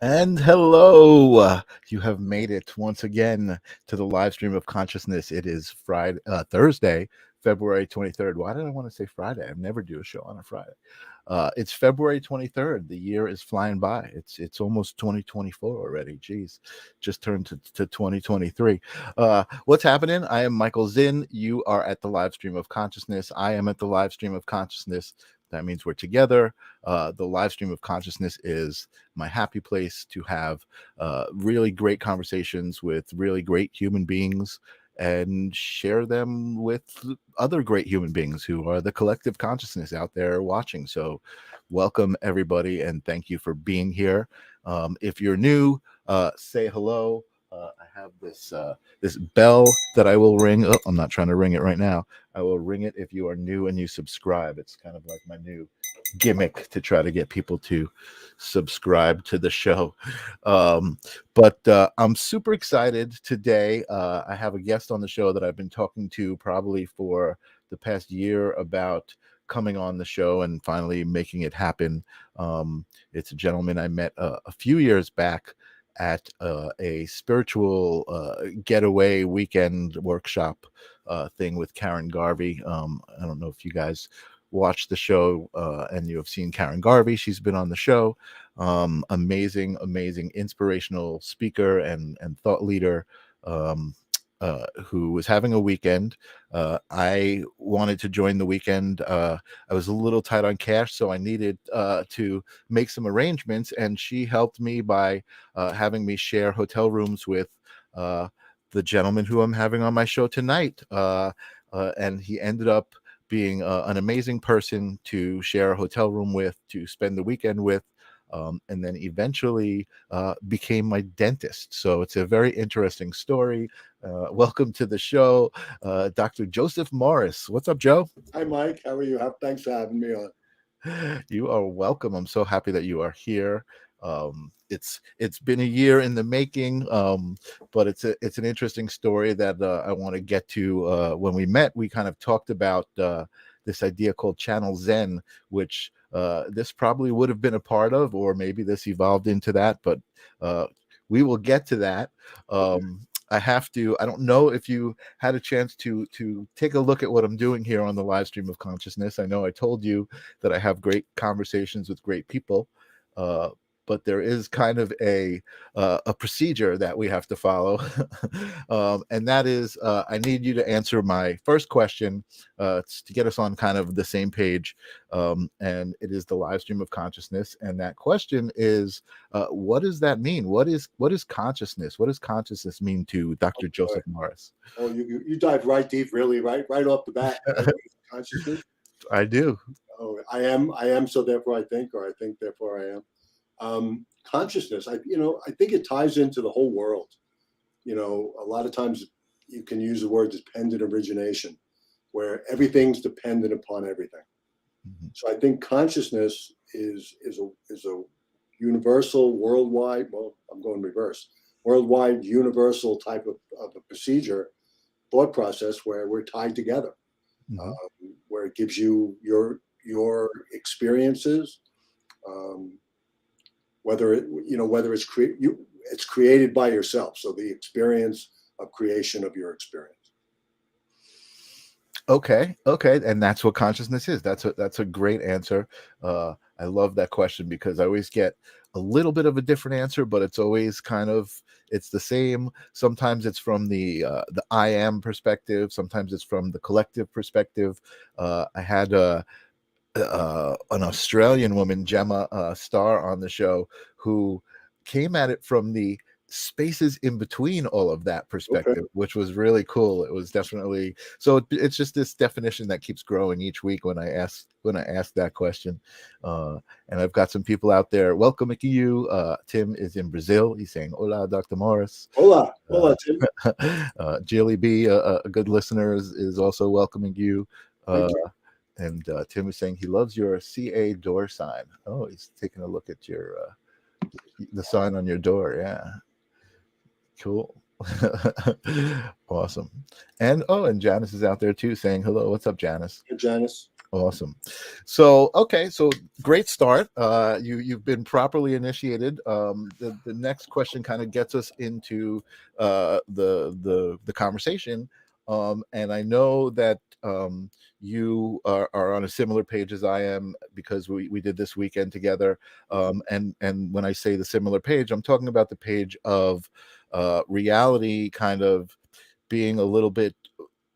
And hello, you have made it once again to the live stream of consciousness. It is Thursday, February 23rd. Why did I want to say Friday? I never do a show on a Friday. It's February 23rd. The year is flying by. It's almost 2024 already. Jeez, just turned to 2023. What's happening? I am Michael Zinn. You are at the live stream of consciousness. I am at the live stream of consciousness. That means we're together. The live stream of consciousness is my happy place to have really great conversations with really great human beings and share them with other great human beings who are the collective consciousness out there watching. So welcome everybody and thank you for being here. If you're new, say hello. I have this bell that I will ring. Oh, I'm not trying to ring it right now. I will ring it if you are new and you subscribe. It's kind of like my new gimmick to try to get people to subscribe to the show. But I'm super excited today. I have a guest on the show that I've been talking to probably for the past year about coming on the show and finally making it happen. It's a gentleman I met a few years back at a spiritual getaway weekend workshop thing with Karen Garvey. I don't know if you guys watched the show and you have seen Karen Garvey. She's been on the show. Amazing, inspirational speaker and thought leader. Who was having a weekend. I wanted to join the weekend. I was a little tight on cash, so I needed to make some arrangements, and she helped me by having me share hotel rooms with the gentleman who I'm having on my show tonight. And he ended up being an amazing person to share a hotel room with, to spend the weekend with. And then eventually became my dentist. So it's a very interesting story. Welcome to the show, Dr. Joseph Morris. What's up, Joe? Hi, Mike. How are you? Thanks for having me on. You are welcome. I'm so happy that you are here. It's been a year in the making, but it's an interesting story that I want to get to. When we met, we kind of talked about this idea called Channel Zen, which this probably would have been a part of, or maybe this evolved into that, but we will get to that. I don't know if you had a chance to take a look at what I'm doing here on the live stream of consciousness. I know I told you that I have great conversations with great people. Uh, but there is kind of a procedure that we have to follow, and that is I need you to answer my first question to get us on kind of the same page, and it is the live stream of consciousness. And that question is, what does that mean? What is consciousness? What does consciousness mean to Oh, Dr. boy. Joseph Morris? Oh, you dive right deep, really, right off the bat. Consciousness. I do. Oh, I am. So therefore, I think, or I think, therefore, I am. Consciousness. I think it ties into the whole world. A lot of times you can use the word dependent origination, where everything's dependent upon everything. Mhm. So I think consciousness is a universal, worldwide. Well, I'm going reverse. Worldwide, universal type of a procedure, thought process where we're tied together, Mhm. where it gives you your experiences, um, whether it's created by yourself. So the experience of creation of your experience. Okay, and that's what consciousness is. That's a great answer. I love that question because I always get a little bit of a different answer, but it's always kind of it's the same. Sometimes it's from the I am perspective. Sometimes it's from the collective perspective. I had an Australian woman, Gemma Starr, on the show who came at it from the spaces in between all of that Okay. perspective, which was really cool. It was definitely so. It's just this definition that keeps growing each week when I ask that question. And I've got some people out there. Welcome, you. Tim is in Brazil. He's saying "Hola, Dr. Morris." Hola, Tim. Jilly B, a good listener, is also welcoming you. Thank you. And Tim is saying he loves your CA door sign. Oh, he's taking a look at your the sign on your door. Yeah, cool. Awesome. And Janice is out there too saying hello. What's up, Janice? Hey, Janice. Awesome. So, okay, so great start. You've been properly initiated. The next question kind of gets us into the conversation. And I know that you are on a similar page as I am because we did this weekend together. And when I say the similar page, I'm talking about the page of reality kind of being a little bit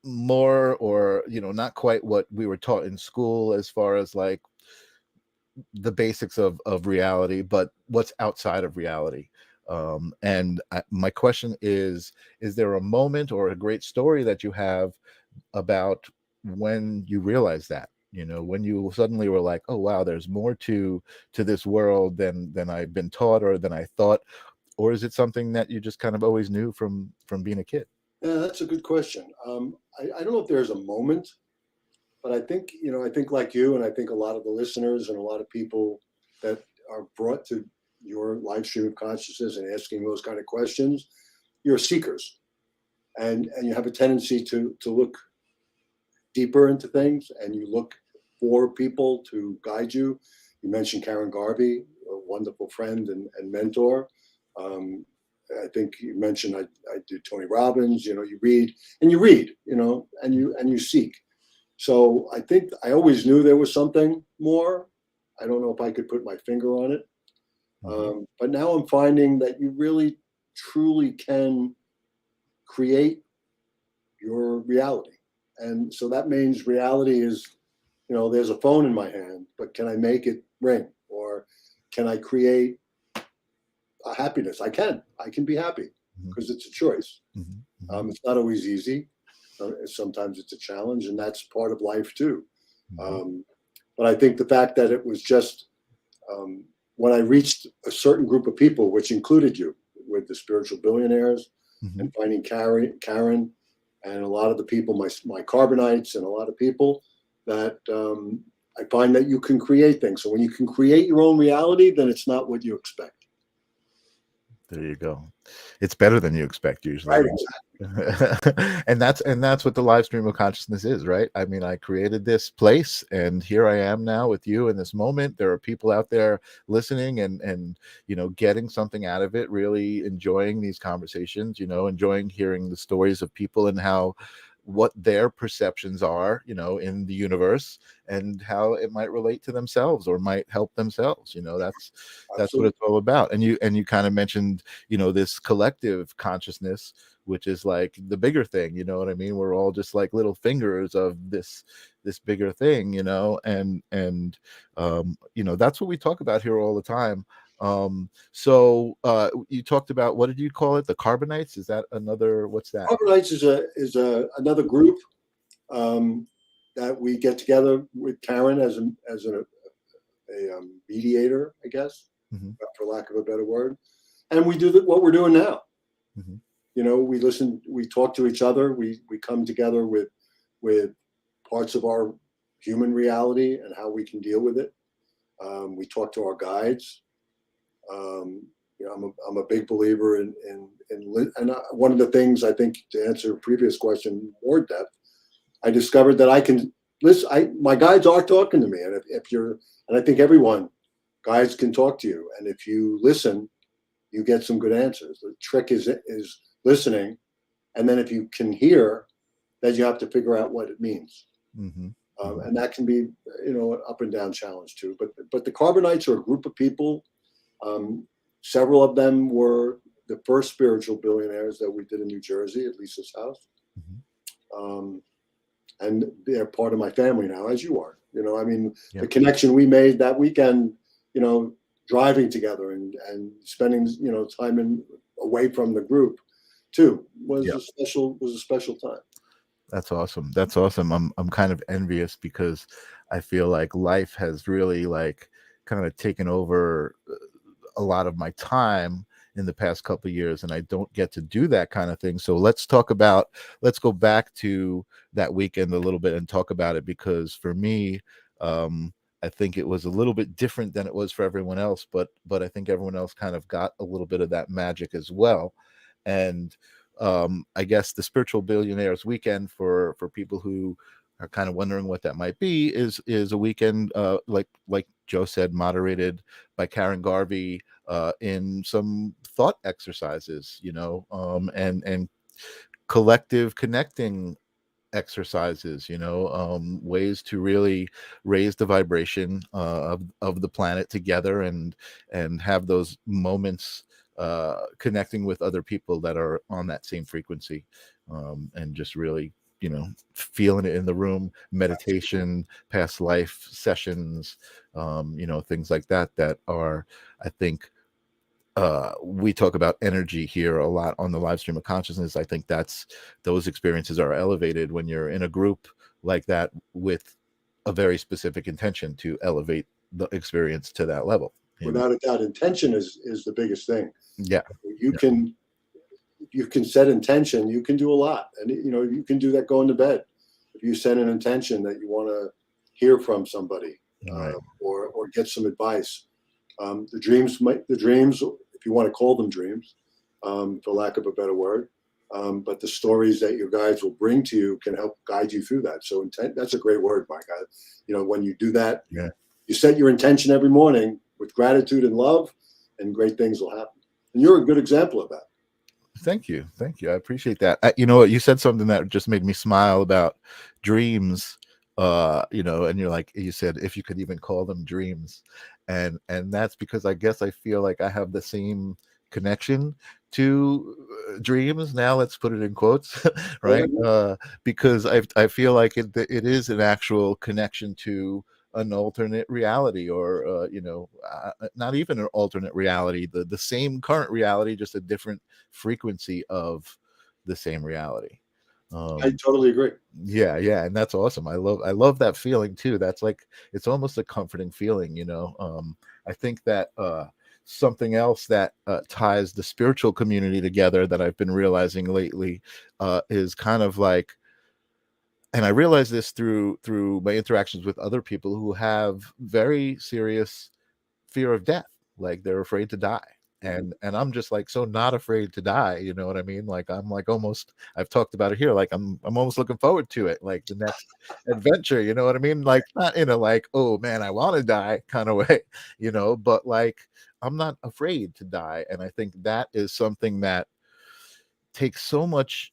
more, or not quite what we were taught in school as far as like the basics of reality, but what's outside of reality. My question is there a moment or a great story that you have about when you realized that, when you suddenly were like, oh wow, there's more to this world than I've been taught or than I thought? Or is it something that you just kind of always knew from being a kid? Yeah, that's a good question. I don't know if there's a moment, but I think, I think like you, and I think a lot of the listeners and a lot of people that are brought to your live stream of consciousness and asking those kind of questions, you're seekers, and you have a tendency to look deeper into things, and you look for people to guide you. You mentioned Karen Garvey, a wonderful friend and mentor. Um, I think you mentioned I do Tony Robbins. You read and you read, and you seek. So I think I always knew there was something more. I don't know if I could put my finger on it, Mm-hmm. but now I'm finding that you really, truly can create your reality. And so that means reality is, there's a phone in my hand, but can I make it ring? Or can I create a happiness? I can be happy because it's a choice. Mm-hmm. It's not always easy. Sometimes it's a challenge, and that's part of life too. Mm-hmm. Um, but I think the fact that it was just when I reached a certain group of people, which included you with the spiritual billionaires Mm-hmm. and finding Karen, and a lot of the people, my carbonites, and a lot of people that I find that you can create things. So when you can create your own reality, then it's not what you expect. There you go. It's better than you expect usually, Right. right? And that's what the live stream of consciousness is, right? I mean, I created this place and here I am now with you in this moment. There are people out there listening and getting something out of it, really enjoying these conversations, enjoying hearing the stories of people and how what their perceptions are, in the universe, and how it might relate to themselves or might help themselves. That's what Absolutely. it's all about. And you kind of mentioned, this collective consciousness, which is like the bigger thing. You know what I mean? We're all just like little fingers of this bigger thing, and that's what we talk about here all the time. So you talked about, what did you call it? The carbonites? Is that another, what's that? Carbonites is another group um, that we get together with Karen as a mediator, I guess, Mm-hmm. for lack of a better word. And we do what we're doing now. Mm-hmm. We listen, we talk to each other, we come together with parts of our human reality and how we can deal with it. We talk to our guides. I'm a big believer and one of the things, I think, to answer a previous question more depth, I discovered that I can listen. My guides are talking to me, and if you're, and I think everyone, guides can talk to you, and if you listen, you get some good answers. The trick is listening, and then if you can hear, then you have to figure out what it means, Mm-hmm. Mm-hmm. and that can be, an up and down challenge too. But the Carbonites are a group of people. Um, Several of them were the first spiritual billionaires that we did in New Jersey at Lisa's house. Mm-hmm. Um, and they're part of my family now, as you are. I mean, Yeah. the connection we made that weekend, driving together and spending, time away from the group, too, Yeah. was a special time. That's awesome. That's awesome. I'm kind of envious because I feel like life has really like kind of taken over a lot of my time in the past couple of years, and I don't get to do that kind of thing. So let's go back to that weekend a little bit and talk about it, because for me, I think it was a little bit different than it was for everyone else, but I think everyone else kind of got a little bit of that magic as well. And I guess the spiritual billionaires weekend, for people who are kind of wondering what that might be, is a weekend, like Joe said, moderated by Karen Garvey, in some thought exercises, and collective connecting exercises, ways to really raise the vibration, of the planet together, and have those moments, connecting with other people that are on that same frequency, and just really, feeling it in the room, meditation, past life sessions, things like that are, I think, we talk about energy here a lot on the live stream of consciousness. I think those experiences are elevated when you're in a group like that with a very specific intention to elevate the experience to that level. Without a doubt, intention is the biggest thing. Yeah. You Yeah. can you can set intention. You can do a lot, and you can do that going to bed. If you set an intention that you want to hear from somebody, Right. or get some advice, the dreams, if you want to call them dreams, for lack of a better word, but the stories that your guides will bring to you can help guide you through that. So intent, that's a great word, my guy. When you do that, Yeah. you set your intention every morning with gratitude and love, and great things will happen. And you're a good example of that. Thank you. Thank you. I appreciate that. You know what? You said something that just made me smile about dreams. And you said, if you could even call them dreams. And that's because I guess I feel like I have the same connection to, dreams. Now let's put it in quotes, right? Because I feel like it is an actual connection to an alternate reality, or not even an alternate reality, the same current reality, just a different frequency of the same reality. I um totally agree. yeah, and that's awesome. I love that feeling too. That's like, it's almost a comforting feeling. I think that, something else that, ties the spiritual community together, that I've been realizing lately, is kind of like, and I realize this through my interactions with other people who have very serious fear of death, like they're afraid to die. Mhm. And I'm just like, so not afraid to die, you know what I mean? Like, I'm like, almost, I've talked about it here, like I'm almost looking forward to it, like the next adventure, you know what I mean? Like, not in a like, oh man, I want to die kind of way, but like, I'm not afraid to die. And I think that is something that takes so much,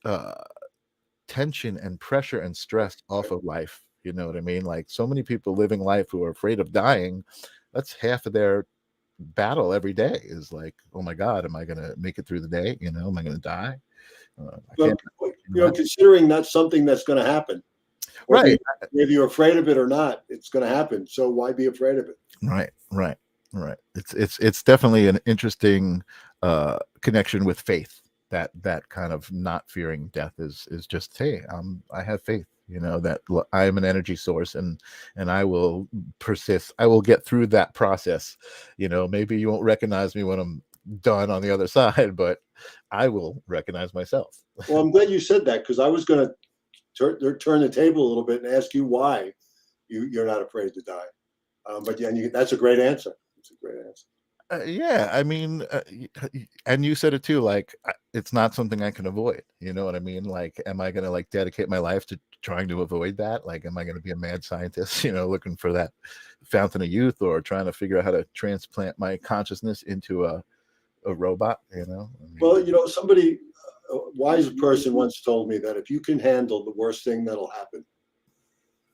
tension and pressure and stress off of life. You know what I mean? Like, so many people living life who are afraid of dying, that's half of their battle every day, is like, oh my God, am I going to make it through the day? Am I going to die? I But can't. You know, considering that's something that's going to happen, whether right, whether you're afraid of it or not, it's going to happen. So why be afraid of it? right, right, right. It's definitely an interesting, connection with faith. That kind of not fearing death is just, hey, I have faith, that I am an energy source, and I will persist. I will get through that process. Maybe you won't recognize me when I'm done on the other side, but I will recognize myself. Well, I'm glad you said that, because I was going to turn the table a little bit and ask you why you're not afraid to die. But yeah, that's a great answer. It's a great answer. Yeah, I mean, and you said it too. Like, it's not something I can avoid. You know what I mean? Like, am I gonna like dedicate my life to trying to avoid that? Like, am I gonna be a mad scientist? Looking for that fountain of youth, or trying to figure out how to transplant my consciousness into a robot? I mean, Well, somebody, a wise person once told me that if you can handle the worst thing that'll happen,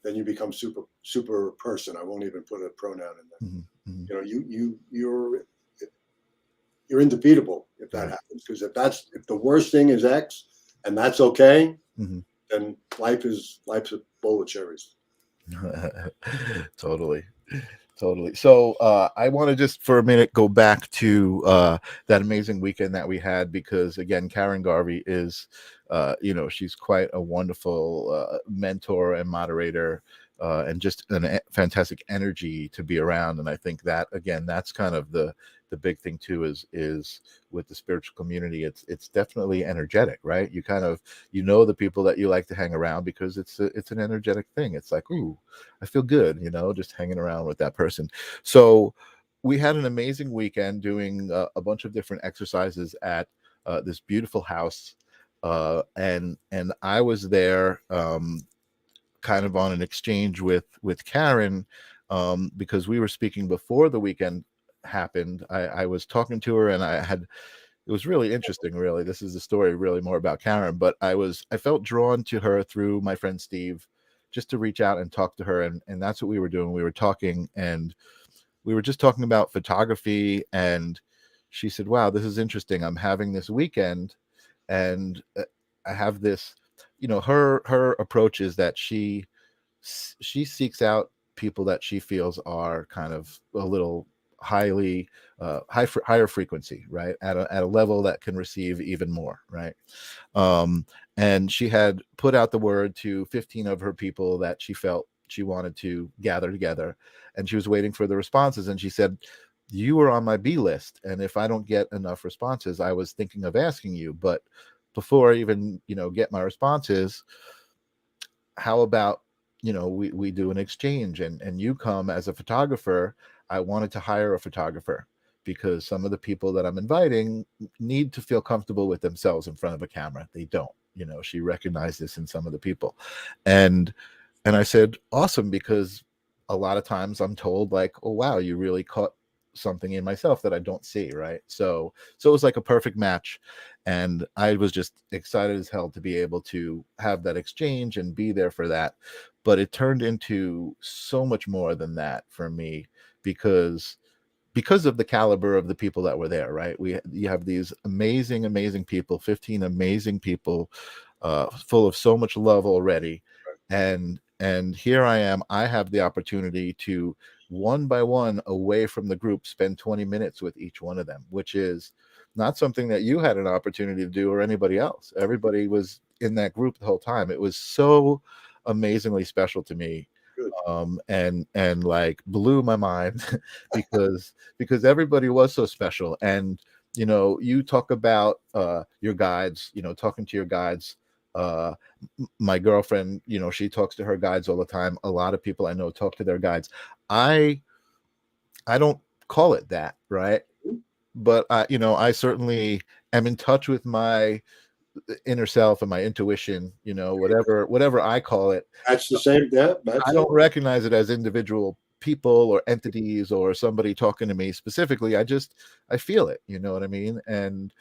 then you become super person. I won't even put a pronoun in there. mhm, mhm. You're indefeatable if that Right. happens. Because if the worst thing is X, and that's okay, Mhm. then life's a bowl of cherries. Totally. Totally. So, I want to just for a minute go back to, that amazing weekend that we had, because again, Karen Garvey is, she's quite a wonderful, mentor and moderator, and just fantastic energy to be around. And I think that, again, that's kind of the big thing too, is with the spiritual community. It's definitely energetic, right? You kind of, the people that you like to hang around, because it's an energetic thing. It's like, ooh, I feel good, just hanging around with that person. So we had an amazing weekend doing, a bunch of different exercises at, this beautiful house, and I was there, kind of on an exchange with Karen, because we were speaking before the weekend happened. I was talking to her, and it was really interesting. Really, this is the story really more about Karen, but I felt drawn to her through my friend Steve, just to reach out and talk to her, and that's what we were doing. We were talking, and we were just talking about photography, and she said, "Wow, this is interesting. I'm having this weekend, and I have this." Her approach is that she seeks out people that she feels are kind of a little highly higher frequency, right, at a level that can receive even more, right. um, and she had put out the word to 15 of her people that she felt she wanted to gather together, and she was waiting for the responses, and she said, "You were on my B list, and if I don't get enough responses, I was thinking of asking you, but before I even get my responses, how about we do an exchange, and you come as a photographer. I wanted to hire a photographer because some of the people that I'm inviting need to feel comfortable with themselves in front of a camera. They don't. She recognized this in some of the people, and I said, awesome, because a lot of times I'm told, like, oh wow, you really caught something in myself that I don't see, right? So it was like a perfect match, and I was just excited as hell to be able to have that exchange and be there for that. But it turned into so much more than that for me, because of the caliber of the people that were there, right? You have these amazing people, 15 amazing people, full of so much love already, and here I am. I have the opportunity to, one by one, away from the group, spend 20 minutes with each one of them, which is not something that you had an opportunity to do, or anybody else. Everybody was in that group the whole time. It was so amazingly special to me, Good. and like blew my mind because everybody was so special. And you talk about your guides, talking to your guides. My girlfriend, she talks to her guides all the time. A lot of people I know talk to their guides. I i don't call it that, right? But I certainly am in touch with my inner self and my intuition, whatever I call it. That's the same. Yeah, I that's it. don't recognize it as individual people or entities or somebody talking to me specifically. I feel it, you know what I mean? And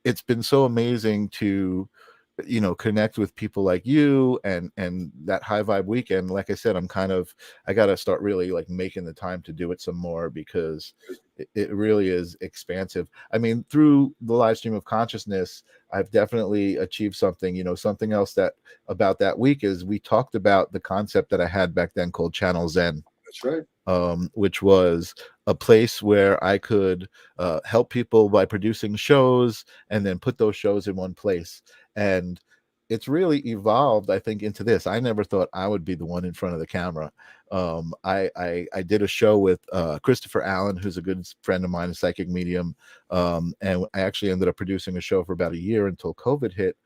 it's been so amazing to connect with people like you, and that high vibe weekend. Like I said, I got to start really like making the time to do it some more, because it really is expansive. I mean, through the live stream of consciousness, I've definitely achieved something. Something else that about that week is we talked about the concept that I had back then called Channel Zen, That's right. which was a place where I could help people by producing shows and then put those shows in one place. And it's really evolved, I think, into this. I never thought I would be the one in front of the camera. I did a show with Christopher Allen, who's a good friend of mine, a psychic medium, and I actually ended up producing a show for about a year until COVID hit.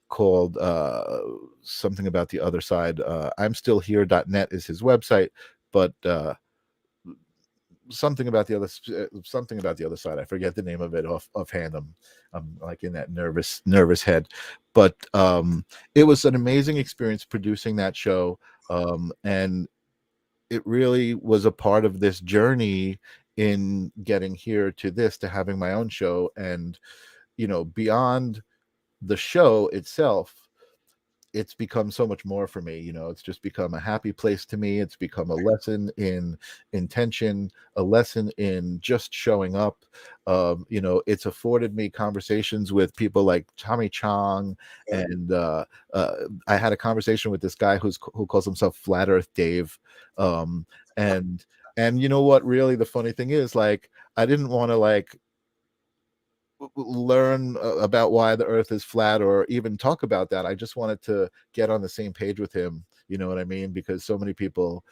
Called something about the other side. I'm still here.net is his website, but something about the other side. I forget the name of it offhand. I'm like in that nervous head, but it was an amazing experience producing that show, and it really was a part of this journey in getting here to this, to having my own show. And beyond the show itself, it's become so much more for me. It's just become a happy place to me. It's become a lesson in intention, a lesson in just showing up. It's afforded me conversations with people like Tommy Chong, Yeah. and I had a conversation with this guy who calls himself Flat Earth Dave. um and you know what, really the funny thing is, like, I didn't want to like learn about why the earth is flat or even talk about that. I just wanted to get on the same page with him, you know what I mean? Because so many people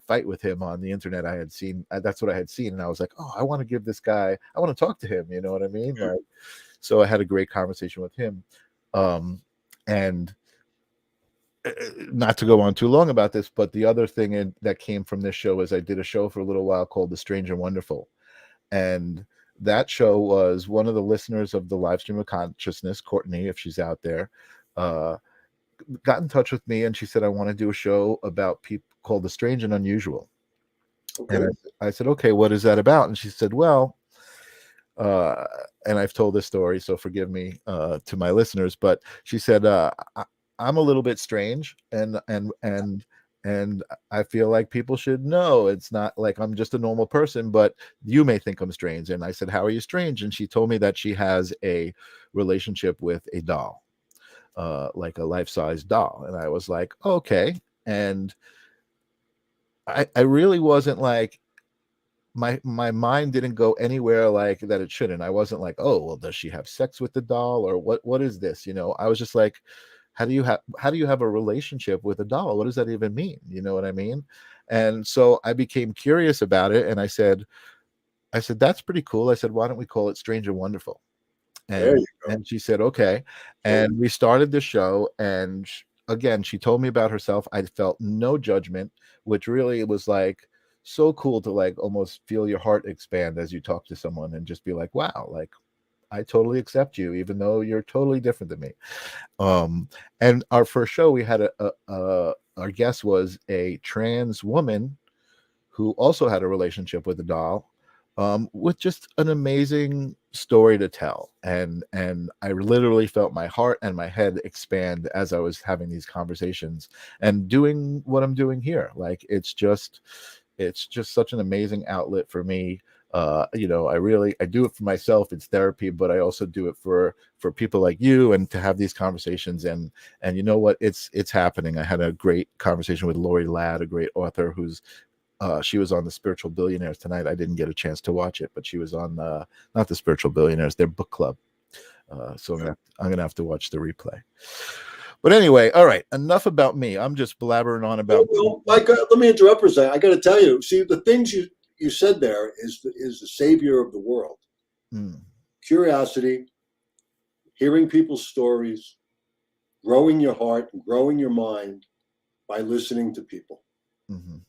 fight with him on the internet. I had seen That's what I had seen, and I was like, oh, I want to give this guy, I want to talk to him, you know what I mean? Like, so I had a great conversation with him. And not to go on too long about this, but the other thing that came from this show is I did a show for a little while called The Strange and Wonderful. And that show was one of the listeners of the live stream of consciousness, Courtney, if she's out there, uh, got in touch with me, and she said, I want to do a show about people called The Strange and Unusual. And Okay. I said, okay, what is that about? And she said, well, uh, and I've told this story, so forgive me to my listeners, but she said, I'm a little bit strange, and I feel like people should know it's not like I'm just a normal person, but you may think I'm strange. And I said, how are you strange? And she told me that she has a relationship with a doll, like a life-size doll. And I was like, okay. And I really wasn't like, my mind didn't go anywhere like that it shouldn't. I wasn't like, oh, well, does she have sex with the doll, or what is this? I was just like, how do you have a relationship with a doll? What does that even mean? You know what I mean? And so I became curious about it, and I said that's pretty cool. I said, why don't we call it Strange and Wonderful? There and you go. and she said okay, So and we started the show. And again, she told me about herself. I felt no judgment, which really was like so cool to like almost feel your heart expand as you talk to someone and just be like, wow, like I totally accept you even though you're totally different than me. And our first show, we had our guest was a trans woman who also had a relationship with a doll, with just an amazing story to tell. And I literally felt my heart and my head expand as I was having these conversations and doing what I'm doing here. Like it's just such an amazing outlet for me. I do it for myself. It's therapy, but I also do it for people like you, and to have these conversations. And you know what, it's happening. I had a great conversation with Lori Ladd, a great author, who's she was on the Spiritual Billionaires tonight. I didn't get a chance to watch it, but she was on not the Spiritual Billionaires, their book club. So I'm gonna have to watch the replay. But anyway, all right, enough about me. I'm just blabbering on about. well, Mike, let me interrupt for a second. I got to tell you. See, the things you said there is the savior of the world. Mm, Curiosity, hearing people's stories, growing your heart, and growing your mind by listening to people. mhm,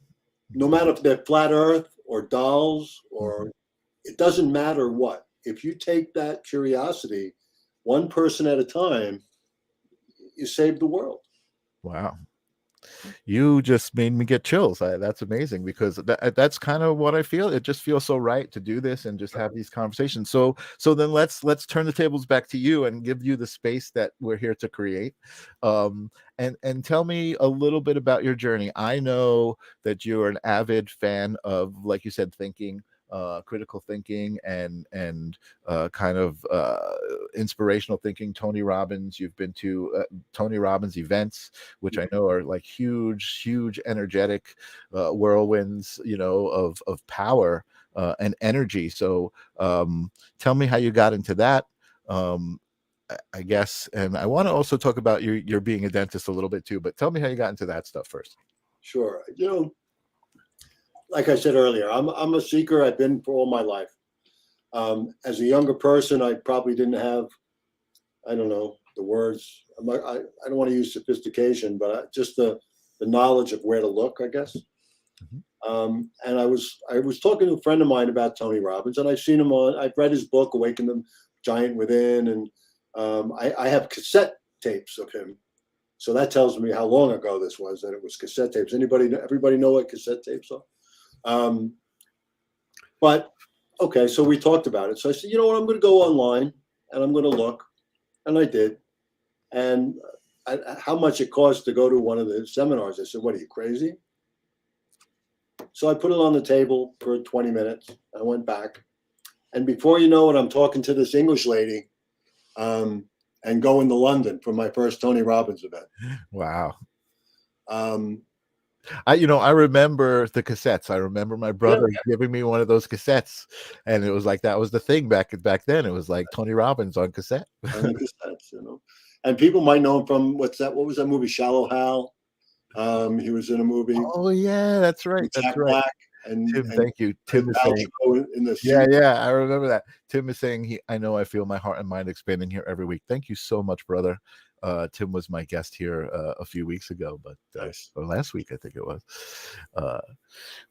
No matter if they're flat Earth or dolls, mhm. or it doesn't matter what. If you take that curiosity, one person at a time, you save the world. Wow. You just made me get chills. That's amazing, because that's kind of what I feel. It just feels so right to do this and just have these conversations. So then let's turn the tables back to you and give you the space that we're here to create. And tell me a little bit about your journey. I know that you're an avid fan of, like you said, thinking. Critical thinking and kind of inspirational thinking. Tony Robbins. You've been to Tony Robbins events, which I know are like huge, energetic whirlwinds, of power and energy. So tell me how you got into that. Um, I guess, and I want to also talk about your being a dentist a little bit too. But tell me how you got into that stuff first. Sure. Like I said earlier, I'm a seeker. I've been for all my life. As a younger person, I probably didn't have, I don't know, the words. I don't want to use sophistication, but just the knowledge of where to look, I guess. Mhm. And I was talking to a friend of mine about Tony Robbins, and I've read his book, Awaken the Giant Within, and I have cassette tapes of him. So that tells me how long ago this was, that it was cassette tapes. Everybody know what cassette tapes are? Um, but okay, so we talked about it. So I said, you know what, I'm going to go online and I'm going to look, and I did. And how much it cost to go to one of the seminars? I said, what are you, crazy? So I put it on the table for 20 minutes. I went back, and before you know it, I'm talking to this English lady, and going to London for my first Tony Robbins event. Wow. Um, I remember the cassettes. I remember my yeah, brother giving me one of those cassettes, and it was like that was the thing back then. It was like Tony Robbins on cassette. on the cassettes. And people might know him from What was that movie, Shallow Hal? He was in a movie Oh yeah, that's right. with That's Jack right. Black and Tim, thank you. played Tim is saying, Paltrow in the yeah, suit. yeah, I remember that. Tim is saying I know I feel my heart and mind expanding here every week. Thank you so much, brother. Tim was my guest here a few weeks ago, but Nice. or last week I think it was. Uh,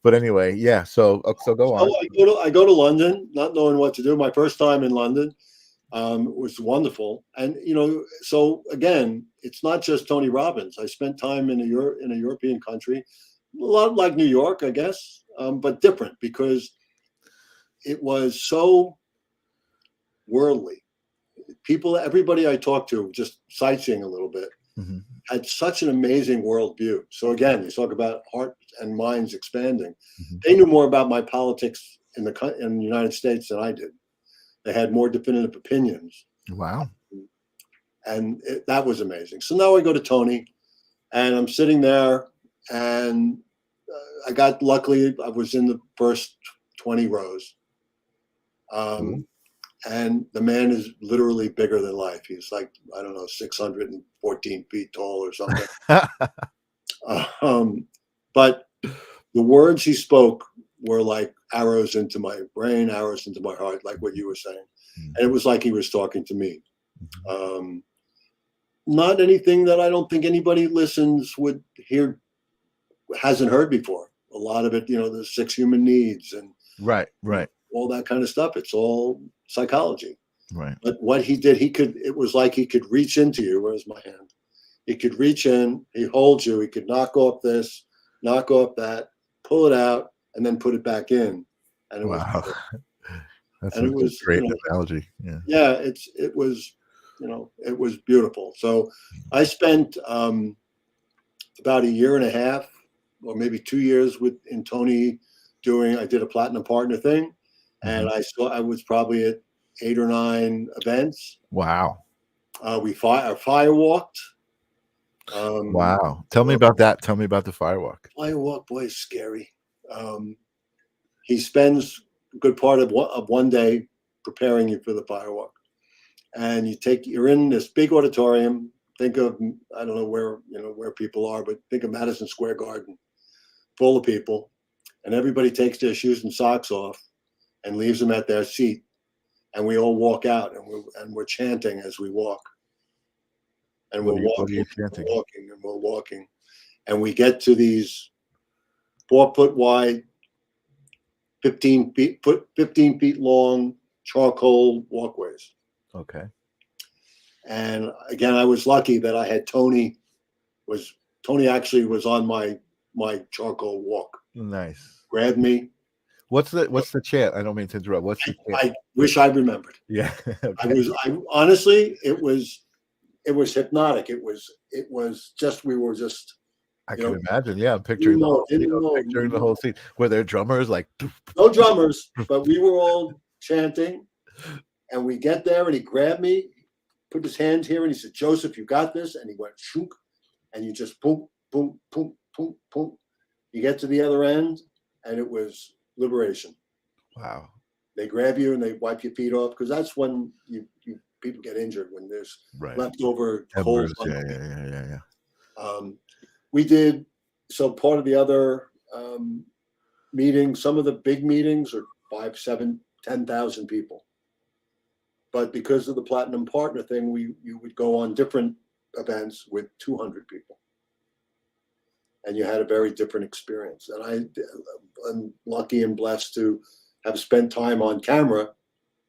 but anyway, yeah. So go on. So I go to London, not knowing what to do. My first time in London, It was wonderful. And, you know, so again, it's not just Tony Robbins. I spent time in a European country, a lot like New York, I guess, but different because it was so worldly. People, everybody I talked to, just sightseeing a little bit, Mm-hmm. had such an amazing worldview. So again, you talk about heart and minds expanding. Mm-hmm. They knew more about my politics in the United States than I did. They had more definitive opinions, Wow. and that was amazing. So now I go to Tony, and I'm sitting there, and luckily I was in the first 20 rows. Cool. And the man is literally bigger than life. He's like, I don't know, 614 feet tall or something. But the words he spoke were like arrows into my brain, arrows into my heart, like what you were saying. Mm-hmm. And it was like he was talking to me. Not anything that I don't think anybody listens would hear, hasn't heard before. A lot of it, you know, the 6 human needs and Right. Right. all that kind of stuff. It's all psychology. Right. But what he did, it was like he could reach into you. Where's my hand? He could reach in, he holds you, he could knock off this, knock off that, pull it out, and then put it back in. And it Wow. was, That's and a it was, great you know, analogy. Yeah. yeah, it was, you know, it was beautiful. So I spent about a year and a half, or maybe 2 years in Tony I did a platinum partner thing, and I was probably at 8 or 9 events. Wow. We fire walked. Wow. Tell me about that. Tell me about the firewalk. Fire walk, boy, is scary. He spends a good part of one day preparing you for the firewalk, and you're in this big auditorium. Think of, I don't know where people are, but think of Madison Square Garden, full of people, and everybody takes their shoes and socks off and leaves them at their seat, and we all walk out, and we're chanting as we walk, and What we're are walking, you we're chanting? walking, and we're walking, and we get to these 4-foot wide, 15 feet long charcoal walkways. Okay. And again, I was lucky that I had Tony actually was on my charcoal walk. Nice. Grabbed me. What's the chant? I don't mean to interrupt. What's the chant? I wish I remembered. Yeah. Okay. I honestly, it was hypnotic. It was just, we were just, I can imagine. Yeah, I'm picturing picturing the whole scene. Were there drummers like? No drummers, but we were all chanting, and we get there, and he grabbed me, put his hand here, and he said, "Joseph, you got this." And he went shunk, and you just boom, boom, boom, boom, boom. You get to the other end, and it was liberation. Wow. They grab you and they wipe your feet off, because that's when people get injured, when there's leftover cold. Yeah. We did, so part of the other meetings, some of the big meetings are 5, 7, 10,000 people. But because of the platinum partner thing, you would go on different events with 200 people, and you had a very different experience. And I'm lucky and blessed to have spent time on camera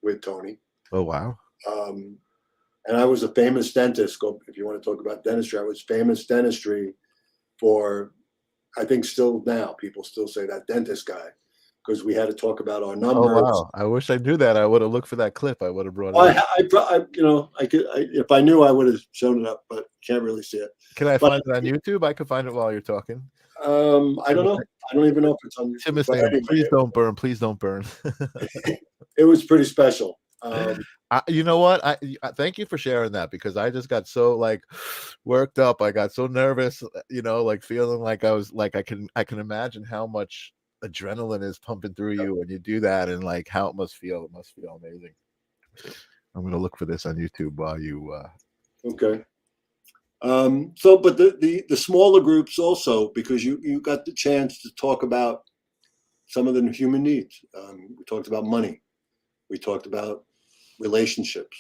with Tony. Oh wow. And I was a famous dentist. If you want to talk about dentistry, I was famous dentistry for, I think still now, people still say that dentist guy, because we had to talk about our numbers. Oh wow. I wish I knew that. I would have looked for that clip. I would have brought it. I could, if I knew, I would have shown it up, but can't really see it. Can I find it on YouTube? I could find it while you're talking. I don't know. I don't even know if it's on YouTube. Tim is saying, anyway, please don't burn. Please don't burn. It was pretty special. You know what? I thank you for sharing that, because I just got so like worked up. I got so nervous, like feeling like I was like, I can imagine how much adrenaline is pumping through you when you do that, and like how it must feel. It must feel amazing. I'm going to look for this on YouTube while you. Okay. So, but the smaller groups also, because you got the chance to talk about some of the human needs. We talked about money. We talked about relationships.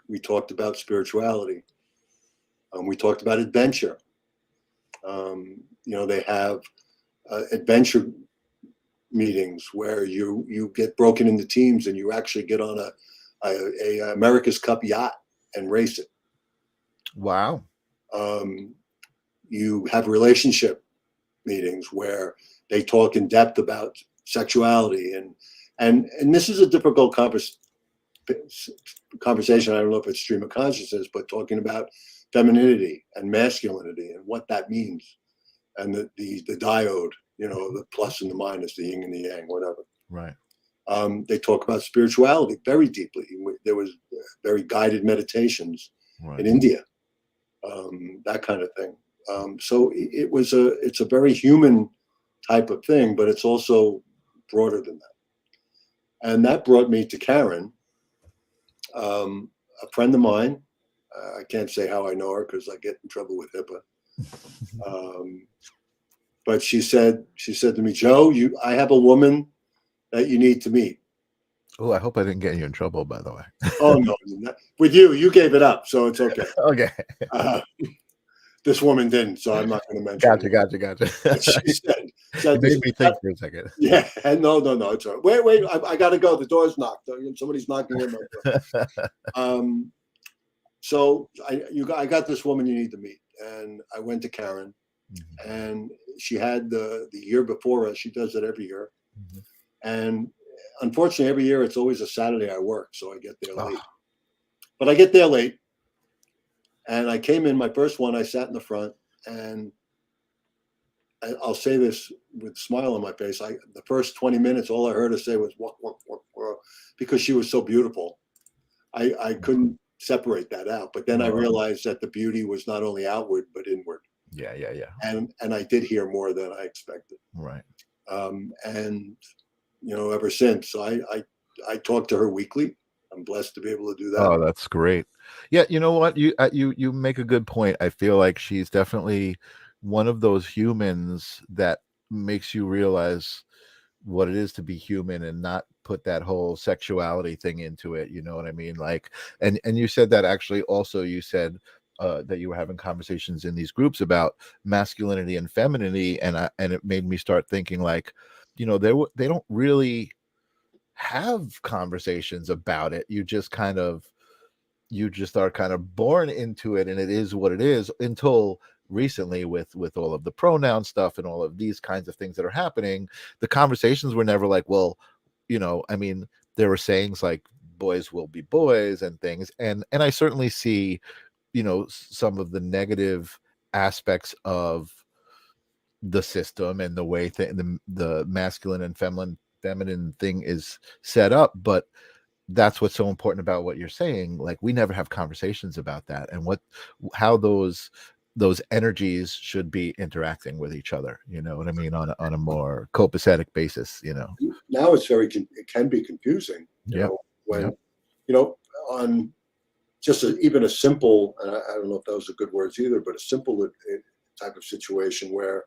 We talked about spirituality. We talked about adventure. They have adventure meetings where you get broken into teams, and you actually get on a America's Cup yacht and race it. Wow. You have relationship meetings where they talk in depth about sexuality, and this is a difficult conversation. I don't know if it's stream of consciousness, but talking about femininity and masculinity and what that means, and the diode, the plus and the minus, the yin and the yang, whatever. Right. They talk about spirituality very deeply. There was very guided meditations in India, that kind of thing. So it's a very human type of thing, but it's also broader than that. And that brought me to Karen, a friend of mine. I can't say how I know her because I get in trouble with HIPAA. But she said to me, Joe, I have a woman that you need to meet. Oh, I hope I didn't get you in trouble, by the way. Oh, no. With you gave it up, so it's okay. Okay. This woman didn't, so I'm not going to mention it. Gotcha. But she said you made me think for a second. Yeah, no, it's all right. Wait, I got to go. The door's knocked. Somebody's knocking in my door. So I got this woman you need to meet, and I went to Karen, and she had the year before us. She does it every year, and unfortunately, every year it's always a Saturday I work, so I get there late. But I get there late. And I came in, my first one, I sat in the front, and I'll say this with a smile on my face. The first 20 minutes, all I heard her say was, walk, because she was so beautiful. I couldn't separate that out. But then I realized that the beauty was not only outward, but inward. Yeah. And I did hear more than I expected. Right. And, ever since, so I talk to her weekly. I'm blessed to be able to do that. Oh, that's great. Yeah, you know what? You make a good point. I feel like she's definitely one of those humans that makes you realize what it is to be human and not put that whole sexuality thing into it. You know what I mean? Like, and you said that actually also you said that you were having conversations in these groups about masculinity and femininity, and it made me start thinking like, they don't really have conversations about it. You just are kind of born into it, and it is what it is until recently with all of the pronoun stuff and all of these kinds of things that are happening. The conversations were never like, well, I mean, there were sayings like boys will be boys and things, and I certainly see some of the negative aspects of the system and the way the masculine and feminine thing is set up, but that's what's so important about what you're saying. Like, we never have conversations about that and how those energies should be interacting with each other, you know what I mean, on a more copacetic basis. Now it can be confusing, when on just even a simple, and I don't know if those are good words either, but a simple type of situation where,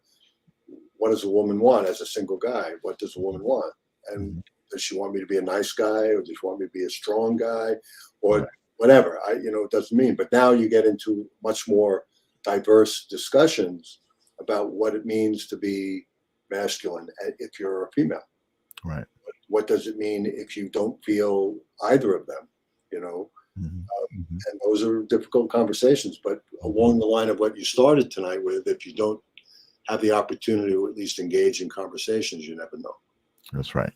what does a woman want as a single guy? What does a woman want? And does she want me to be a nice guy, or does she want me to be a strong guy, or whatever? It doesn't mean. But now you get into much more diverse discussions about what it means to be masculine if you're a female. Right. What does it mean if you don't feel either of them? And those are difficult conversations. But along the line of what you started tonight with, if you don't have the opportunity to at least engage in conversations, you never know. That's right.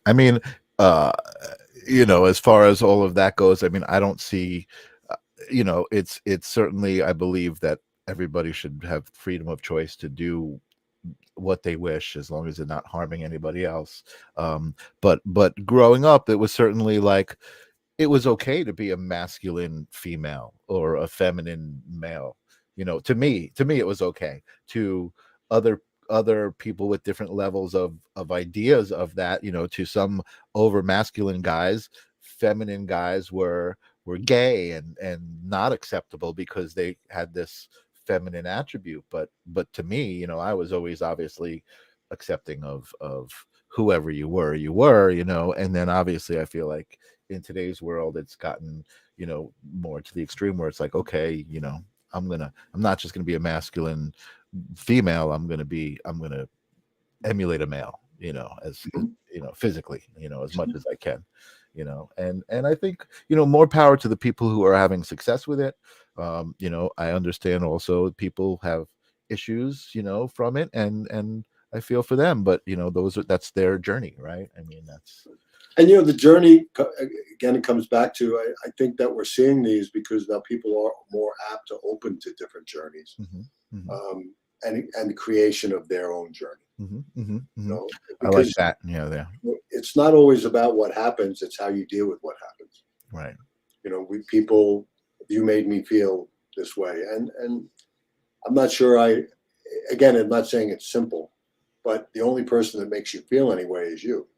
I mean, as far as all of that goes, I mean, I don't see, it's certainly, I believe that everybody should have freedom of choice to do what they wish, as long as they're not harming anybody else. But growing up, it was certainly like, it was okay to be a masculine female or a feminine male. To me, it was okay. To other people with different levels of ideas of that, to some over masculine guys, feminine guys were gay and not acceptable because they had this feminine attribute. But to me, I was always obviously accepting of whoever you were, and then obviously I feel like in today's world it's gotten more to the extreme where it's like, okay, I'm not just gonna be a masculine female, I'm gonna emulate a male, as physically, as much as I can. And I think, more power to the people who are having success with it. I understand also people have issues, from it, and I feel for them, but that's their journey, right? I mean, that's And the journey again, it comes back to I think that we're seeing these because now people are more apt to open to different journeys, hmm hmm and the creation of their own journey. hmm hmm You hmm know, I like because that. Yeah, there. it's not always about what happens; it's how you deal with what happens. Right. We people, you made me feel this way, and I'm not sure. Again, I'm not saying it's simple, but the only person that makes you feel anyway is you.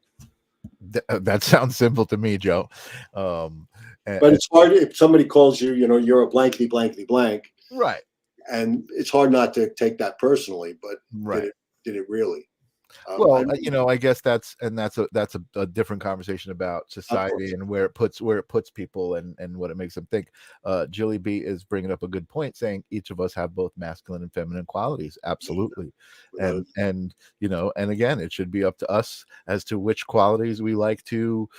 That sounds simple to me, Joe. Um, But and, it's hard if somebody calls you, you're a blankety blankety blank, right. and it's hard not to take that personally. But did Right. it really? Well, I mean, I guess that's a different conversation about of society course, and where it puts people and what it makes them think. Julie B is bringing up a good point, saying each of us have both masculine and feminine qualities. Absolutely, without and and again, it should be up to us as to which qualities we like to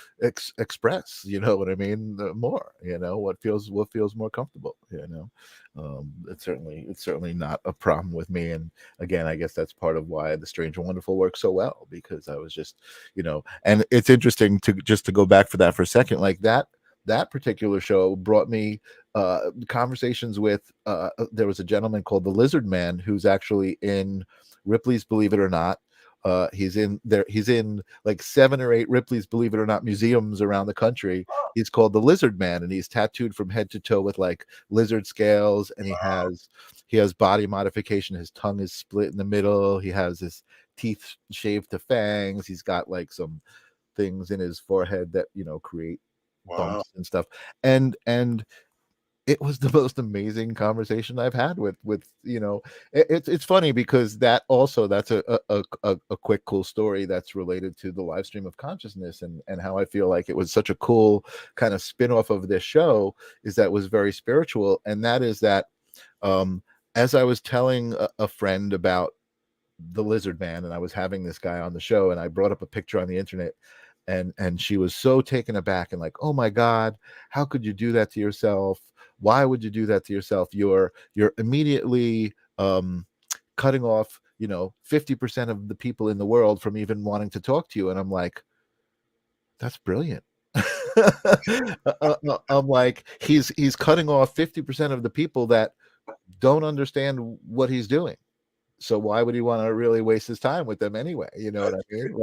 express. You know what I mean? More. What feels more comfortable. It's certainly not a problem with me, and again, I guess that's part of why The Strange and Wonderful works so well, because I was just, and it's interesting to go back for that for a second. Like that particular show brought me conversations with. There was a gentleman called the Lizard Man who's actually in Ripley's Believe It or Not. He's in there. He's in like 7 or 8 Ripley's Believe It or Not museums around the country. He's called the Lizard Man, and he's tattooed from head to toe with like lizard scales, and he has body modification. His tongue is split in the middle. He has his teeth shaved to fangs. He's got like some things in his forehead that create wow. bumps and stuff. And it was the most amazing conversation I've had it's funny because that's a quick cool story that's related to the live stream of consciousness, and how I feel like it was such a cool kind of spin-off of this show, is that was very spiritual. And that is that um as I was telling a friend about the Lizard Man, and I was having this guy on the show, and I brought up a picture on the internet, and she was so taken aback and like, "Oh my God, how could you do that to yourself? Why would you do that to yourself? You're immediately cutting off 50% of the people in the world from even wanting to talk to you." And I'm like, that's brilliant. I'm like, he's cutting off 50% of the people that don't understand what he's doing, so why would he want to really waste his time with them anyway? You know what I mean?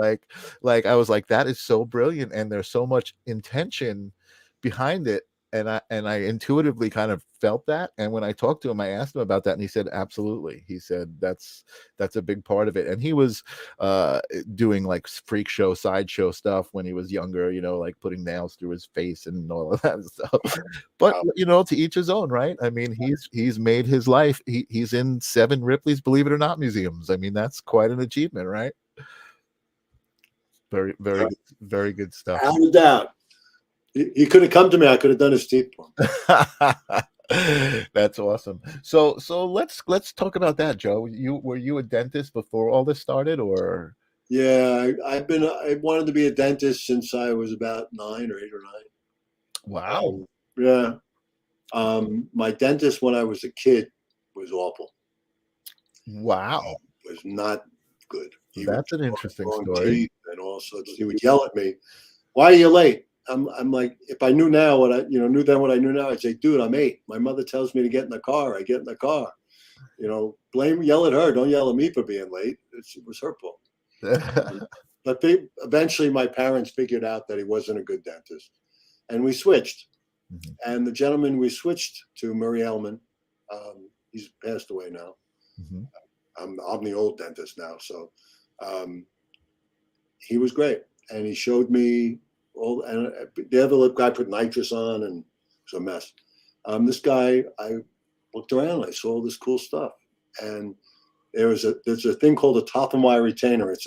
Like I was like, that is so brilliant, and there's so much intention behind it. And I intuitively kind of felt that. And when I talked to him, I asked him about that, and he said, absolutely. He said that's a big part of it. And he was doing like freak show, sideshow stuff when he was younger, like putting nails through his face and all of that stuff. But Wow. to each his own, right? I mean, he's made his life. He's in 7 Ripley's Believe It or Not museums. I mean, that's quite an achievement, right? Very, very, very good stuff. Without a doubt. He could have come to me. I could have done his teeth for him. That's awesome. So let's talk about that, Joe. Were you a dentist before all this started, or? Yeah, I wanted to be a dentist since I was about 9 or 8 or 9. Wow. Yeah. My dentist when I was a kid was awful. Wow. Was not good. He would That's an draw interesting wrong story. teeth and all sorts. He would yell at me, "Why are you late?" I'm like, if I knew now what I knew then what I knew now, I'd say, "Dude, I'm 8. My mother tells me to get in the car. I get in the car. Yell at her. Don't yell at me for being late. It was her fault." But eventually my parents figured out that he wasn't a good dentist, and we switched. Mhm, And the gentleman we switched to, Murray Ellman, he's passed away now. mhm. I'm the old dentist now, so um, he was great, and he showed me all. And the other lip guy put nitrous on, and it was a mess. This guy, I looked around, and I saw all this cool stuff, and there's a thing called a top and wire retainer. It's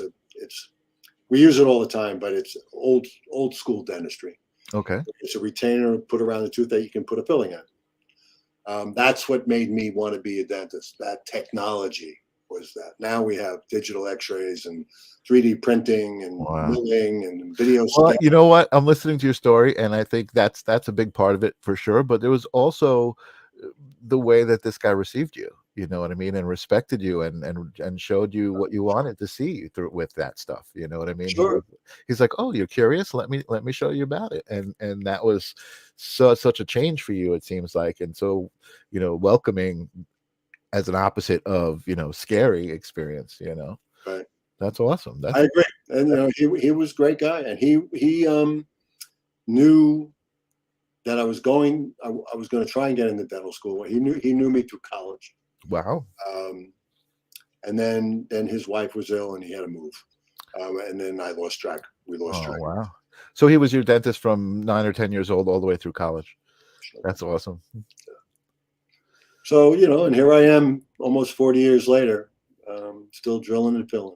we use it all the time, but it's old school dentistry. Okay. It's a retainer put around the tooth that you can put a filling in. That's what made me want to be a dentist. That technology. was that. Now we have digital X-rays and 3D printing and Wow. milling and video Well, scan. you know what? I'm listening to your story, and I think that's a big part of it for sure. But there was also the way that this guy received you. You know what I mean, and respected you, and showed you what you wanted to see through with that stuff. You know what I mean? Sure. He's like, oh, you're curious? Let me show you about it. And that was such a change for you. It seems like, and so welcoming as an opposite of scary experience. Right. That's awesome. I agree. And he was a great guy, and he knew that I was going to try and get into dental school. He knew me through college. Wow. And then his wife was ill and he had to move. And then I lost track. We lost track. Wow. So he was your dentist from 9 or 10 years old all the way through college. That's awesome. So, and here I am almost 40 years later, still drilling and filling.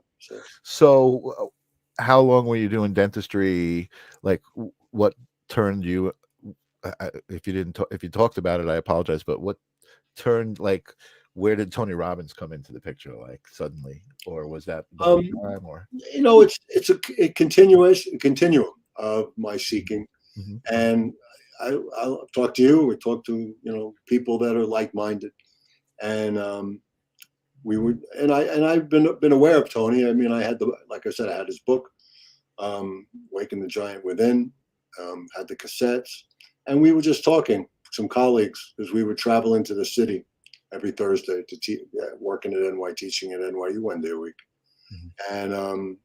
So how long were you doing dentistry? Like, what turned you, if you talked about it, I apologize, but what turned, like, where did Tony Robbins come into the picture, like, suddenly, or was that the whole time, or? It's a continuum of my seeking. Mm-hmm. And I'll talk to you. We talk to people that are like-minded, and we would. And I've been aware of Tony. I mean, like I said, I had his book, "Waking the Giant Within," had the cassettes, and we were just talking. Some colleagues, as we would travel into the city every Thursday to working at NY, teaching at NYU one day a week, and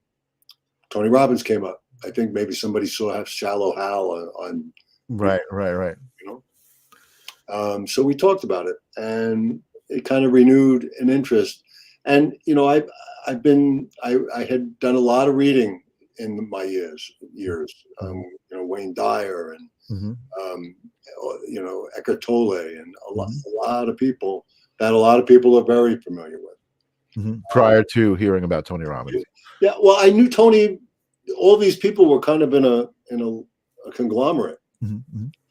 Tony Robbins came up. I think maybe somebody saw Shallow Hal on Right. So we talked about it, and it kind of renewed an interest. And I had done a lot of reading in my years. Wayne Dyer and Eckhart Tolle, and a lot of people that a lot of people are very familiar with. Prior to hearing about Tony Robbins. Yeah, well, I knew Tony. All these people were kind of in a conglomerate. I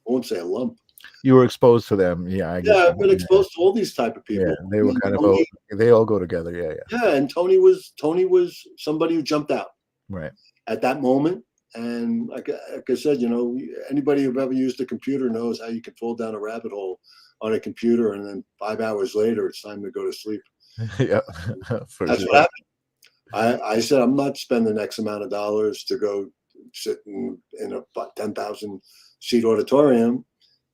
won't say a lump. You were exposed to them, yeah. I guess. Yeah, I've been exposed to all these type of people. Yeah, they were kind of they all go together. Yeah. Yeah, and Tony was somebody who jumped out Right at that moment. And like I said, anybody who've ever used a computer knows how you can fall down a rabbit hole on a computer, and then 5 hours later, it's time to go to sleep. Yeah, that's what happened. I said, I'm not spending X amount of dollars to go sit in a 10,000 seat auditorium.